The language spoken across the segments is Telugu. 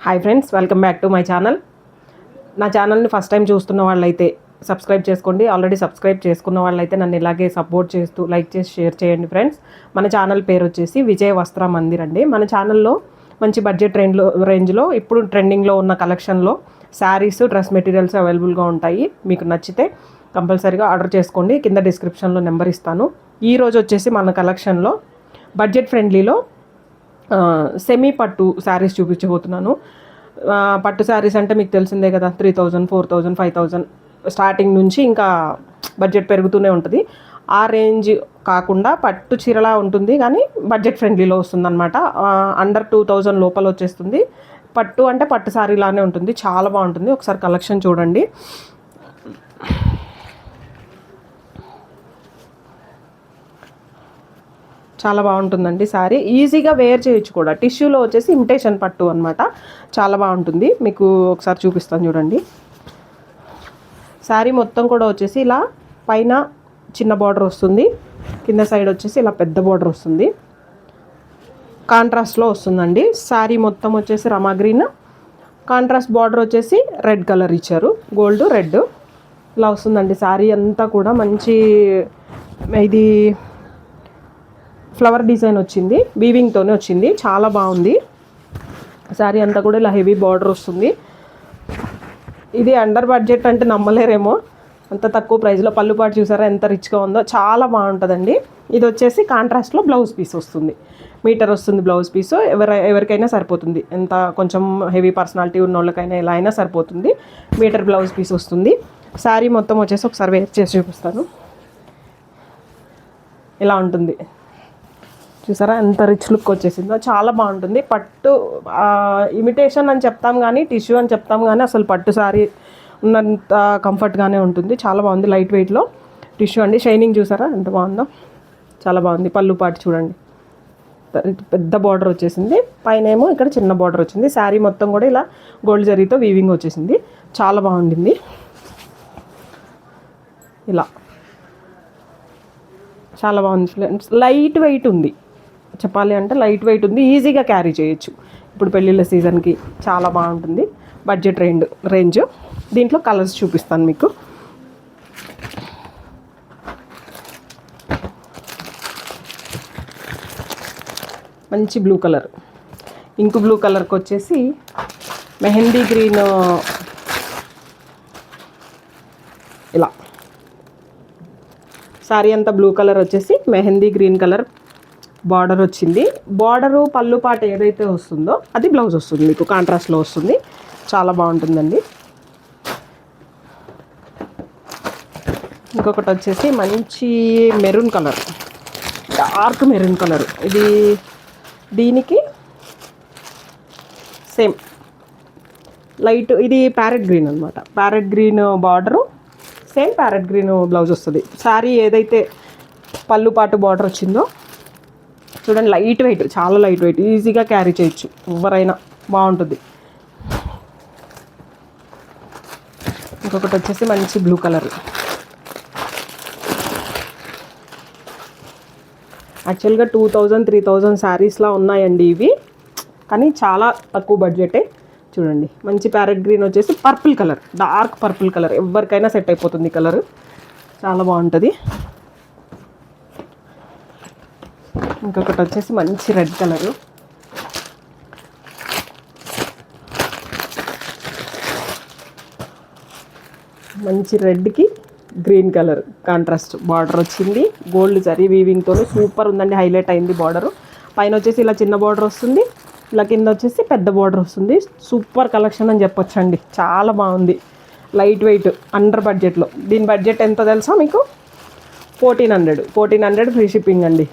Hi friends, welcome back to my channel. నా ఛానల్ని ఫస్ట్ టైం చూస్తున్న వాళ్ళైతే సబ్స్క్రైబ్ చేసుకోండి. ఆల్రెడీ సబ్స్క్రైబ్ చేసుకున్న వాళ్ళైతే నన్ను ఇలాగే సపోర్ట్ చేస్తూ లైక్ చేసి షేర్ చేయండి ఫ్రెండ్స్. మన ఛానల్ పేరు వచ్చేసి విజయ వస్త్ర మందిర్ అండి. మన ఛానల్లో మంచి బడ్జెట్ రేంజ్లో ఇప్పుడు ట్రెండింగ్లో ఉన్న కలెక్షన్లో శారీస్, డ్రెస్ మెటీరియల్స్ అవైలబుల్గా ఉంటాయి. మీకు నచ్చితే కంపల్సరీగా ఆర్డర్ చేసుకోండి. కింద డిస్క్రిప్షన్లో నెంబర్ ఇస్తాను. ఈరోజు వచ్చేసి మన కలెక్షన్లో బడ్జెట్ ఫ్రెండ్లీలో సెమీ పట్టు శారీస్ చూపించబోతున్నాను. పట్టు శారీస్ అంటే మీకు తెలిసిందే కదా, 3000, 4000, 5000 స్టార్టింగ్ నుంచి ఇంకా బడ్జెట్ పెరుగుతూనే ఉంటుంది. ఆ రేంజ్ కాకుండా పట్టు చీరలా ఉంటుంది కానీ బడ్జెట్ ఫ్రెండ్లీలో వస్తుంది అనమాట. అండర్ 2000 లోపల వచ్చేస్తుంది. పట్టు అంటే పట్టు శారీలానే ఉంటుంది, చాలా బాగుంటుంది. ఒకసారి కలెక్షన్ చూడండి. చాలా బాగుంటుందండి శారీ, ఈజీగా వేర్ చేయొచ్చు కూడా. టిష్యూలో వచ్చేసి ఇమిటేషన్ పట్టు అనమాట, చాలా బాగుంటుంది. మీకు ఒకసారి చూపిస్తాను చూడండి. శారీ మొత్తం కూడా వచ్చేసి ఇలా పైన చిన్న బార్డర్ వస్తుంది, కింద సైడ్ వచ్చేసి ఇలా పెద్ద బార్డర్ వస్తుంది. కాంట్రాస్ట్లో వస్తుందండి. శారీ మొత్తం వచ్చేసి రమా గ్రీన్, కాంట్రాస్ట్ బార్డర్ వచ్చేసి రెడ్ కలర్ ఇచ్చారు, గోల్డ్ రెడ్ ఇలా వస్తుందండి. శారీ అంతా కూడా మంచి ఇది ఫ్లవర్ డిజైన్ వచ్చింది, వీవింగ్తోనే వచ్చింది, చాలా బాగుంది. శారీ అంతా కూడా ఇలా హెవీ బార్డర్ వస్తుంది. ఇది అండర్ బడ్జెట్ అంటే నమ్మలేరేమో, అంత తక్కువ ప్రైస్లో. పళ్ళుపాటు చూసారా ఎంత రిచ్గా ఉందో, చాలా బాగుంటుందండి. ఇది వచ్చేసి కాంట్రాస్ట్లో బ్లౌజ్ పీస్ వస్తుంది, మీటర్ వస్తుంది బ్లౌజ్ పీస్. ఎవరికైనా సరిపోతుంది, ఎంత కొంచెం హెవీ పర్సనాలిటీ ఉన్న వాళ్ళకైనా ఎలా అయినా సరిపోతుంది. మీటర్ బ్లౌజ్ పీస్ వస్తుంది. శారీ మొత్తం వచ్చేసి ఒకసారి వేర్ చేసి చూపిస్తాను. ఇలా ఉంటుంది చూసారా, ఎంత రిచ్ లుక్ వచ్చేసిందో, చాలా బాగుంటుంది. పట్టు ఇమిటేషన్ అని చెప్తాం కానీ, టిష్యూ అని చెప్తాం కానీ, అసలు పట్టు శారీ ఉన్నంత కంఫర్ట్గానే ఉంటుంది. చాలా బాగుంది, లైట్ వెయిట్లో టిష్యూ అండి. షైనింగ్ చూసారా ఎంత బాగుందో, చాలా బాగుంది. పళ్ళు పాటు చూడండి, పెద్ద బార్డర్ వచ్చేసింది, పైన ఏమో ఇక్కడ చిన్న బార్డర్ వచ్చింది. శారీ మొత్తం కూడా ఇలా గోల్డ్ జరీతో వీవింగ్ వచ్చేసింది, చాలా బాగుండింది. ఇలా చాలా బాగుంది ఫ్రెండ్స్. లైట్ వెయిట్ ఉంది, చెప్పాలి అంటే లైట్ వెయిట్ ఉంది, ఈజీగా క్యారీ చేయొచ్చు. ఇప్పుడు పెళ్ళిళ్ళ సీజన్కి చాలా బాగుంటుంది. Budget range. దీంట్లో కలర్స్ చూపిస్తాను మీకు. మంచి బ్లూ కలర్, ఇంకు బ్లూ కలర్కి వచ్చేసి మెహందీ గ్రీన్, ఇలా శారీ అంతా బ్లూ కలర్ వచ్చేసి మెహందీ గ్రీన్ కలర్ బార్డర్ వచ్చింది. బార్డరు పళ్ళు పాట ఏదైతే వస్తుందో అది బ్లౌజ్ వస్తుంది, మీకు కాంట్రాస్ట్లో వస్తుంది, చాలా బాగుంటుందండి. ఇంకొకటి వచ్చేసి మంచి maroon colour, dark maroon colour. ఇది దీనికి సేమ్ లైట్, ఇది ప్యారెట్ గ్రీన్ అనమాట. Parrot green border, same parrot green blouse వస్తుంది. శారీ ఏదైతే పళ్ళు పాటు బార్డర్ వచ్చిందో చూడండి, లైట్ వెయిట్, చాలా లైట్ వెయిట్, ఈజీగా క్యారీ చేయొచ్చు ఎవరైనా, బాగుంటుంది. ఇంకొకటి వచ్చేసి మంచి బ్లూ కలర్. యాక్చువల్గా 2000, 3000 శారీస్లా ఉన్నాయండి ఇవి, కానీ చాలా తక్కువ బడ్జెటే. చూడండి, మంచి ప్యారెట్ గ్రీన్ వచ్చేసి purple colour, dark purple colour, ఎవరికైనా సెట్ అయిపోతుంది కలర్, చాలా బాగుంటుంది. ఇంకొకటి వచ్చేసి మంచి రెడ్ కలరు, మంచి రెడ్కి గ్రీన్ కలర్ కాంట్రాస్ట్ బార్డర్ వచ్చింది, గోల్డ్ జరీ వీవింగ్తో సూపర్ ఉందండి, హైలైట్ అయింది బార్డరు. పైన వచ్చేసి ఇలా చిన్న బార్డర్ వస్తుంది, ఇలా కింద వచ్చేసి పెద్ద బార్డర్ వస్తుంది. సూపర్ కలెక్షన్ అని చెప్పొచ్చండి, చాలా బాగుంది. లైట్ వెయిట్, అండర్ బడ్జెట్లో. దీని బడ్జెట్ ఎంతో తెలుసా మీకు? 1400 ఫ్రీ షిప్పింగ్ అండి.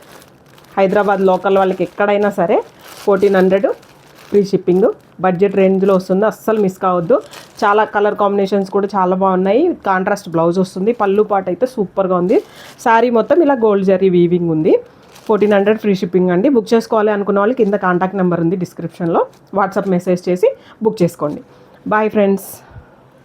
హైదరాబాద్ లోకల్ వాళ్ళకి ఎక్కడైనా సరే 1400 ఫ్రీ షిప్పింగ్. బడ్జెట్ రేంజ్లో వస్తుంది, అస్సలు మిస్ కావద్దు. చాలా కలర్ కాంబినేషన్స్ కూడా చాలా బాగున్నాయి. కాంట్రాస్ట్ బ్లౌజ్ వస్తుంది, పళ్ళు పాట అయితే సూపర్గా ఉంది. శారీ మొత్తం ఇలా గోల్డ్ జరీ వీవింగ్ ఉంది. 1400 ఫ్రీ షిప్పింగ్ అండి. బుక్ చేసుకోవాలి అనుకున్న వాళ్ళు కింద కాంటాక్ట్ నెంబర్ ఉంది డిస్క్రిప్షన్లో, వాట్సాప్ మెసేజ్ చేసి బుక్ చేసుకోండి. Bye friends.